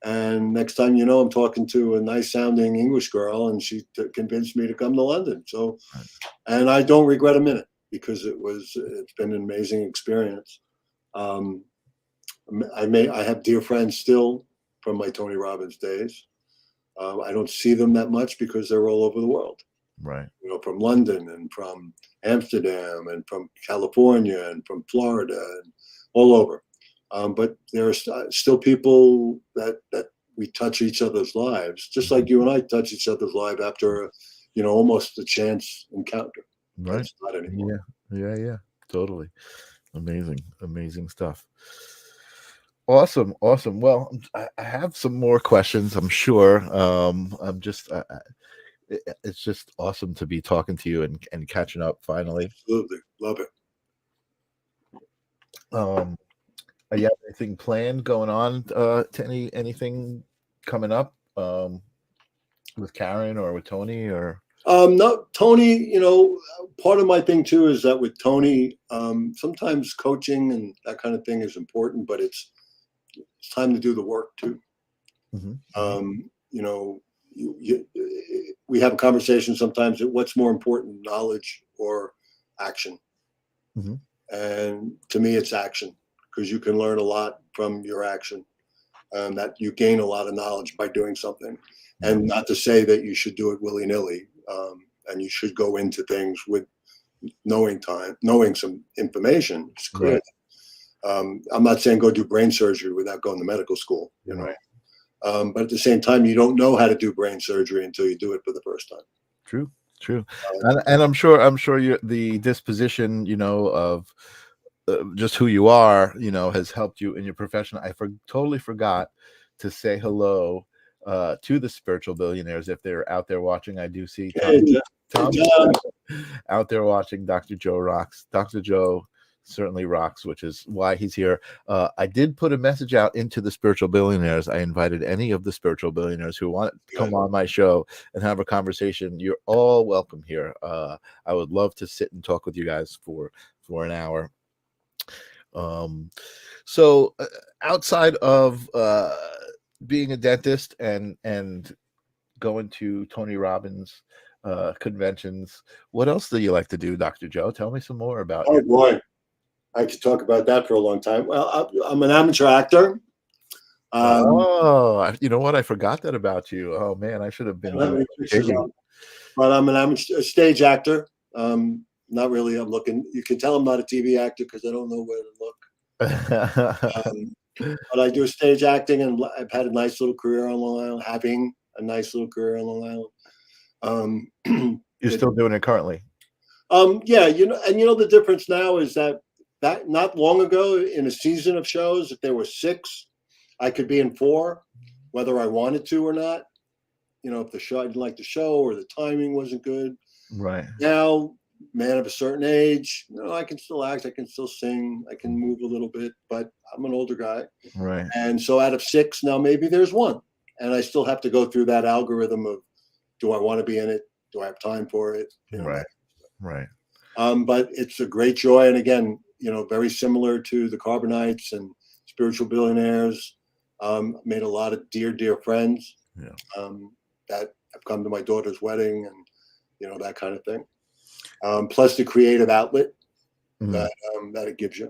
And next time, I'm talking to a nice sounding English girl, and she convinced me to come to London. So, and I don't regret a minute, because it's been an amazing experience. I have dear friends still from my Tony Robbins days. I don't see them that much because they're all over the world. Right. From London and from Amsterdam and from California and from Florida and all over. But there are still people that we touch each other's lives, just like you and I touch each other's lives after, almost a chance encounter. Right. It's not anymore. Yeah. Totally. Amazing stuff. Awesome. Well, I have some more questions, I'm sure. It's just awesome to be talking to you and catching up finally. Absolutely. Love it. You have anything planned going on, to anything coming up, with Karen or with Tony, or? No, Tony, part of my thing too is that with Tony, sometimes coaching and that kind of thing is important, but it's time to do the work too. We have a conversation sometimes that what's more important, knowledge or action? And to me, it's action, because you can learn a lot from your action, that you gain a lot of knowledge by doing something. And not to say that you should do it willy-nilly, and you should go into things with knowing some information. It's good. Right. I'm not saying go do brain surgery without going to medical school, Right. But at the same time, you don't know how to do brain surgery until you do it for the first time. True. And I'm sure the disposition, of just who you are, has helped you in your profession. I totally forgot to say hello to the spiritual billionaires. If they're out there watching, I do see Tom Hey, Tom. out there watching Dr. Joe rocks. Dr. Joe certainly rocks, which is why he's here. I did put a message out into the spiritual billionaires. I invited any of the spiritual billionaires who want to come on my show and have a conversation. You're all welcome here. I would love to sit and talk with you guys for an hour. So outside of being a dentist and going to Tony Robbins conventions, what else do you like to do, Dr. Joe? Tell me some more about Oh you. boy, I could talk about that for a long time. Well, I'm an amateur actor. You know what? I forgot that about you. Oh man, I should have I been don't have doing any pictures digging. on, but I'm an amateur stage actor. Not really. I'm looking. You can tell I'm not a TV actor because I don't know where to look. But I do stage acting, and I've had a nice little career on Long Island. Having a nice little career on Long Island. You're still doing it currently. Yeah, the difference now is that not long ago in a season of shows, if there were 6, I could be in 4, whether I wanted to or not. If the show I didn't like the show or the timing wasn't good. Right. Now, man of a certain age, I can still act, I can still sing, I can move a little bit, but I'm an older guy. Right. And so out of 6, now maybe there's 1. And I still have to go through that algorithm of, do I want to be in it? Do I have time for it? Right. Right. But it's a great joy. And again, very similar to the Carbonites and spiritual billionaires. Made a lot of dear friends that have come to my daughter's wedding and, that kind of thing. Plus the creative outlet that it gives you.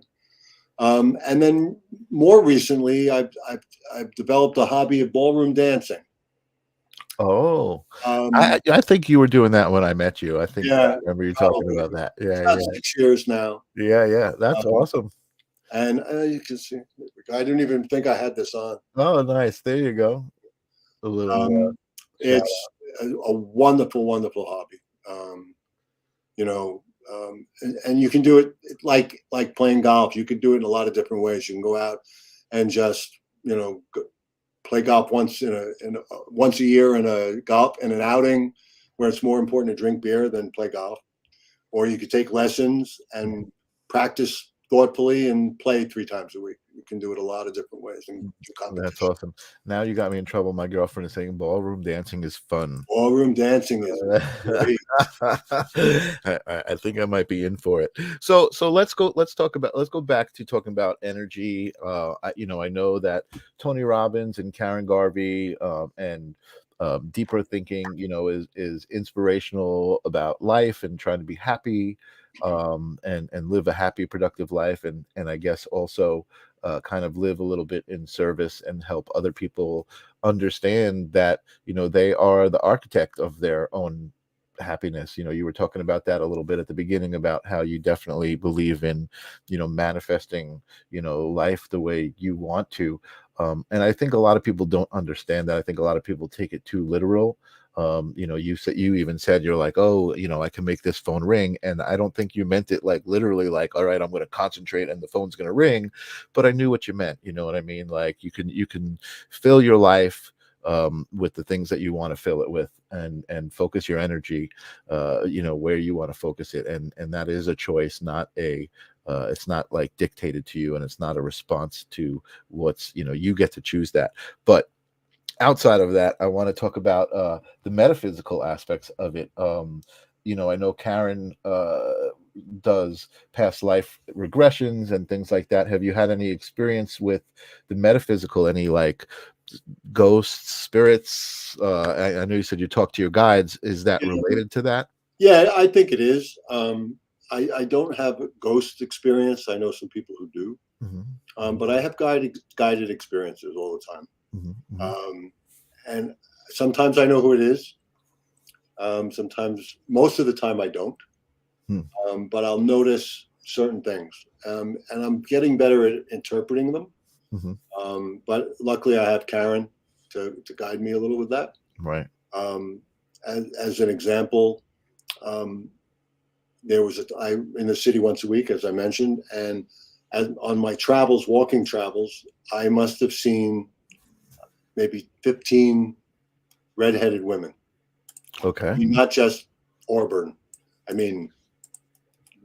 And then more recently, I've developed a hobby of ballroom dancing. Oh, I think you were doing that when I met you. I think I remember you talking about that. Yeah, 6 years now. Yeah. That's awesome. And you can see, I didn't even think I had this on. Oh, nice. There you go. A little. It's a wonderful hobby. And you can do it like playing golf. You can do it in a lot of different ways. You can go out and just play golf once once a year in an outing where it's more important to drink beer than play golf, or you could take lessons and practice thoughtfully and play 3 times a week. You can do it a lot of different ways and do competition. That's awesome. Now you got me in trouble. My girlfriend is saying ballroom dancing is fun. Ballroom dancing is great. I think I might be in for it. So let's go back to talking about energy. I know that Tony Robbins and Karen Garvey and deeper thinking, is inspirational about life and trying to be happy and live a happy, productive life, and I guess also kind of live a little bit in service and help other people understand that they are the architect of their own happiness. You were talking about that a little bit at the beginning about how you definitely believe in manifesting life the way you want to, and I think a lot of people don't understand that. I think a lot of people take it too literal. You even said, you're like, oh, I can make this phone ring, and I don't think you meant it like literally, like, all right, I'm going to concentrate and the phone's going to ring, but I knew what you meant. You know what I mean? Like you can fill your life with the things that you want to fill it with, and focus your energy where you want to focus it, and that is a choice, not a it's not like dictated to you, and it's not a response to what's you get to choose that. But outside of that, I want to talk about the metaphysical aspects of it. I know Karen does past life regressions and things like that. Have you had any experience with the metaphysical, any like ghosts, spirits? I know you said you talk to your guides. Is that related to that? Yeah, I think it is. I don't have a ghost experience. I know some people who do, but I have guided experiences all the time. And sometimes I know who it is. Sometimes, most of the time, I don't. But I'll notice certain things, and I'm getting better at interpreting them. But luckily, I have Karen to guide me a little with that. Right. As an example, there was I'm in the city once a week, as I mentioned, and on my walking travels, I must have seen maybe 15 redheaded women. Okay. Not just Auburn. I mean,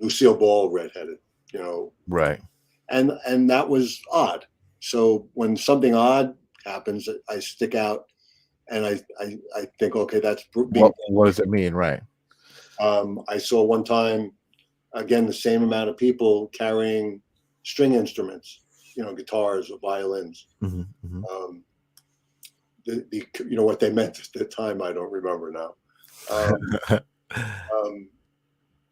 Lucille Ball, redheaded, you know, Right. and that was odd. So when something odd happens, I stick out and I think, okay, that's being. What does it mean? Right. I saw one time, again, the same amount of people carrying string instruments, you know, guitars or violins. Mm-hmm, mm-hmm. You know what they meant at the time, I don't remember now. Um,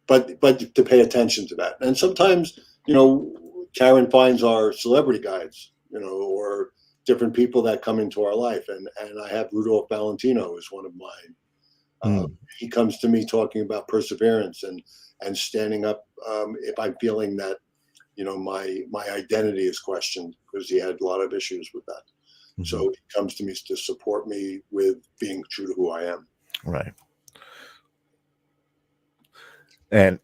but to pay attention to that, and sometimes, you know, Karen finds our celebrity guides, you know, or different people that come into our life, and I have Rudolph Valentino as one of mine. He comes to me talking about perseverance and standing up if I'm feeling that, you know, my identity is questioned, because he had a lot of issues with that. Mm-hmm. So he comes to me to support me with being true to who I am. Right. And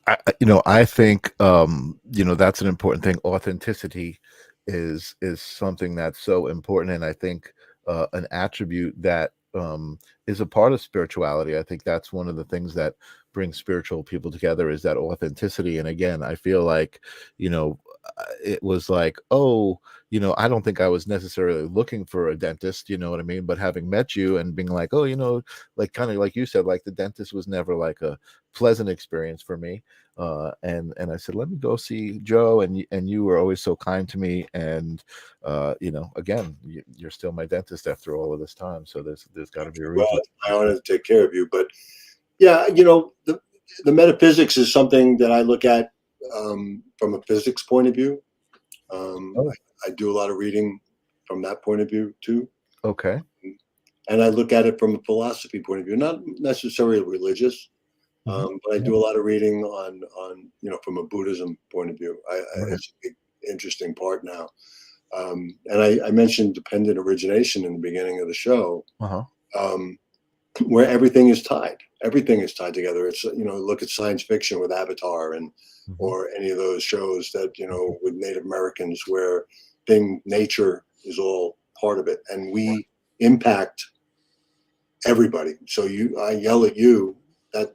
I think that's an important thing. Authenticity is something that's so important, and I think an attribute that is a part of spirituality. I think that's one of the things that brings spiritual people together, is that authenticity. And again, I feel like it was like, oh, I don't think I was necessarily looking for a dentist, you know what I mean? But having met you and being like, oh, like kind of like you said, like the dentist was never like a pleasant experience for me. And I said, let me go see Joe, and you were always so kind to me. And again, you're still my dentist after all of this time. So there's got to be a reason. Well, it's my honor to take care of you. But yeah, the metaphysics is something that I look at from a physics point of view. I do a lot of reading from that point of view too. Okay. And I look at it from a philosophy point of view, not necessarily religious, but I do a lot of reading on from a Buddhism point of view. It's a big, interesting part now. And I mentioned dependent origination in the beginning of the show, where everything is tied. Everything is tied together. It's, look at science fiction with Avatar or any of those shows that, with Native Americans, where nature is all part of it, and we impact everybody. So I yell at you, that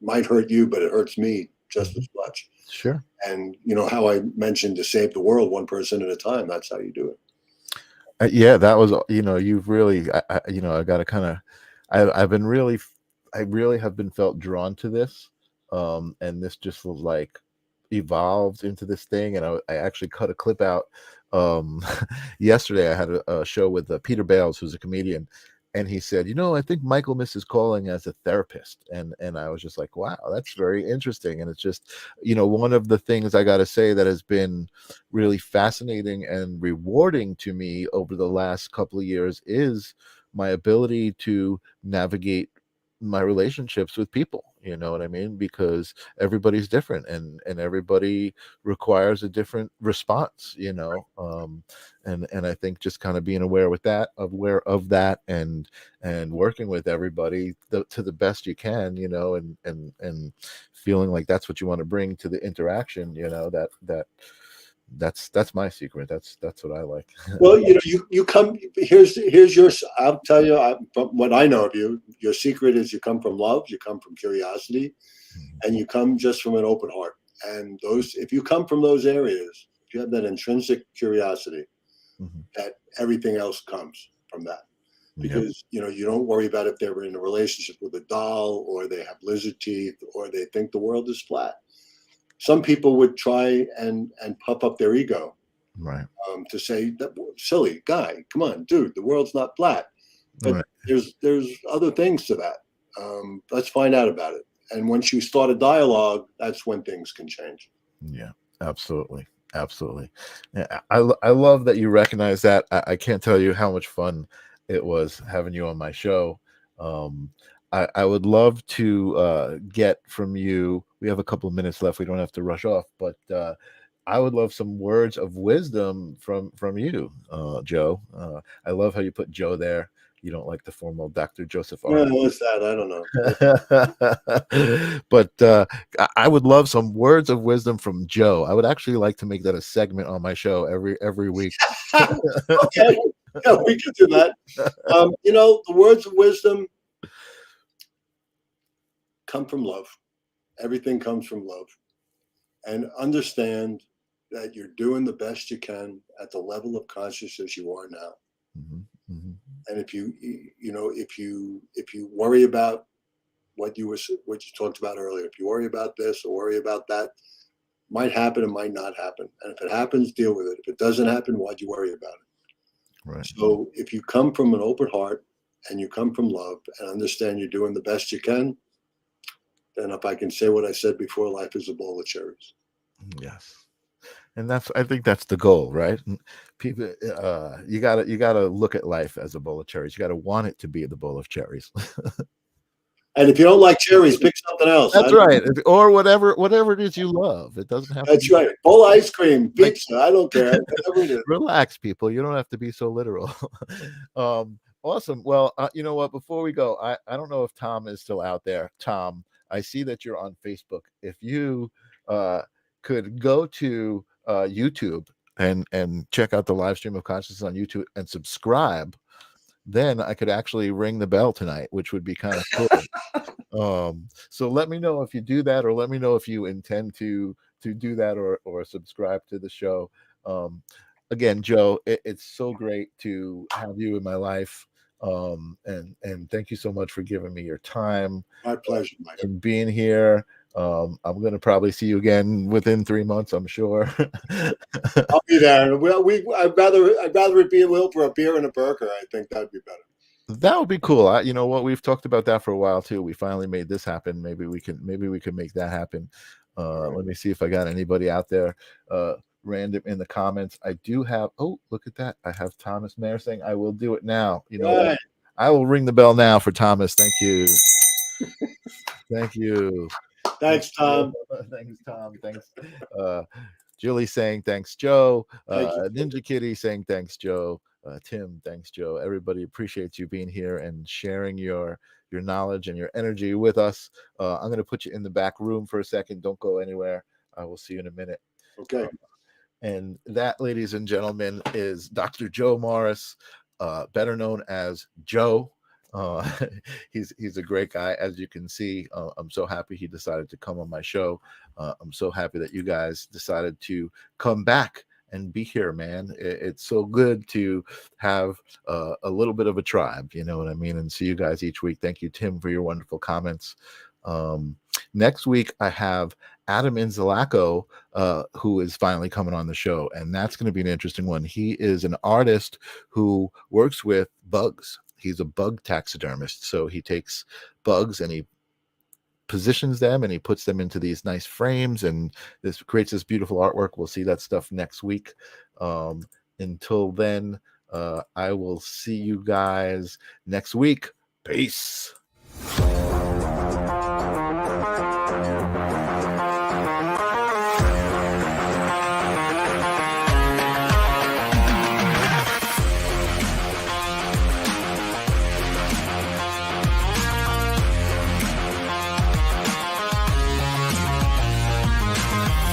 might hurt you, but it hurts me just as much. Sure. And how I mentioned to save the world one person at a time. That's how you do it. Yeah, that was, you've really, I got to kind of, I really have been felt drawn to this. And this just was like evolved into this thing. And I actually cut a clip out. Yesterday I had a show with Peter Bales, who's a comedian. And he said, I think Michael misses calling as a therapist. And I was just like, wow, that's very interesting. And it's just, one of the things I got to say that has been really fascinating and rewarding to me over the last couple of years is my ability to navigate my relationships with people. You know what I mean? Because everybody's different, and everybody requires a different response, and I think just kind of being aware of that and working with everybody to the best you can, and feeling like that's what you want to bring to the interaction, that's my secret. That's what I like. Well, you come, here's your, I'll tell you, from what I know of you, your secret is you come from love, you come from curiosity, and you come just from an open heart. And if you come from those areas, if you have that intrinsic curiosity, that everything else comes from that. Because you don't worry about if they're in a relationship with a doll, or they have lizard teeth, or they think the world is flat. Some people would try and puff up their ego, right? To say, that silly guy, come on, dude, the world's not flat. But there's other things to that. Let's find out about it. And once you start a dialogue, that's when things can change. Yeah, absolutely. Yeah, I love that you recognize that. I can't tell you how much fun it was having you on my show. I would love to get from you. We have a couple of minutes left. We don't have to rush off, but I would love some words of wisdom from you, Joe. I love how you put Joe there. You don't like the formal Dr. Joseph R. Yeah, what's that? I don't know. But I would love some words of wisdom from Joe. I would actually like to make that a segment on my show every week. Okay, yeah, we could do that. The words of wisdom. come from love. Everything comes from love. And understand that you're doing the best you can at the level of consciousness you are now. Mm-hmm. And if you worry about what you talked about earlier, if you worry about this or worry about that, might happen and might not happen. And if it happens, deal with it. If it doesn't happen, why'd you worry about it? Right. So if you come from an open heart and you come from love and understand you're doing the best you can, then if I can say what I said before, life is a bowl of cherries. Yes. And I think that's the goal, right? People, you gotta look at life as a bowl of cherries. You gotta want it to be the bowl of cherries. And if you don't like cherries, pick something else. That's right, or whatever it is you love. It doesn't have. That's to be right. Bowl of ice cream, pizza. I don't care. Whatever it is. Relax, people. You don't have to be so literal. Awesome. Well, you know what? Before we go, I don't know if Tom is still out there. Tom, I see that you're on Facebook. If you could go to YouTube and check out the live stream of consciousness on YouTube and subscribe, then I could actually ring the bell tonight, which would be kind of cool. So let me know if you do that, or let me know if you intend to do that or subscribe to the show. Again, Joe, it's so great to have you in my life. And thank you so much for giving me your time. My pleasure, Mike. And being here. I'm going to probably see you again within 3 months, I'm sure. I'll be there. Well, I'd rather it be a will for a beer and a burger. I think that'd be better. That would be cool. You know what? We've talked about that for a while too. We finally made this happen. Maybe we can make that happen. Let me see if I got anybody out there random in the comments. I do have. Oh, look at that! I have Thomas Mayer saying, "I will do it now." You know, what? I will ring the bell now for Thomas. Thank you. Thank you. Thanks, Tom. Thanks, Tom. Thanks. Julie saying thanks, Joe. Ninja Kitty saying thanks, Joe. Tim, thanks, Joe. Everybody appreciates you being here and sharing your knowledge and your energy with us. I'm going to put you in the back room for a second. Don't go anywhere. I will see you in a minute. Okay. And that, ladies and gentlemen, is Dr. Joe Morris, better known as Joe. He's a great guy, as you can see. I'm so happy he decided to come on my show. I'm so happy that you guys decided to come back and be here, man. It's so good to have a little bit of a tribe, you know what I mean, and see you guys each week. Thank you, Tim, for your wonderful comments. Next week I have Adam Inzalaco, who is finally coming on the show, and that's going to be an interesting one. He is an artist who works with bugs. He's a bug taxidermist, so he takes bugs and he positions them and he puts them into these nice frames, and this creates this beautiful artwork. We'll see that stuff next week. Until then, I will see you guys next week. Peace.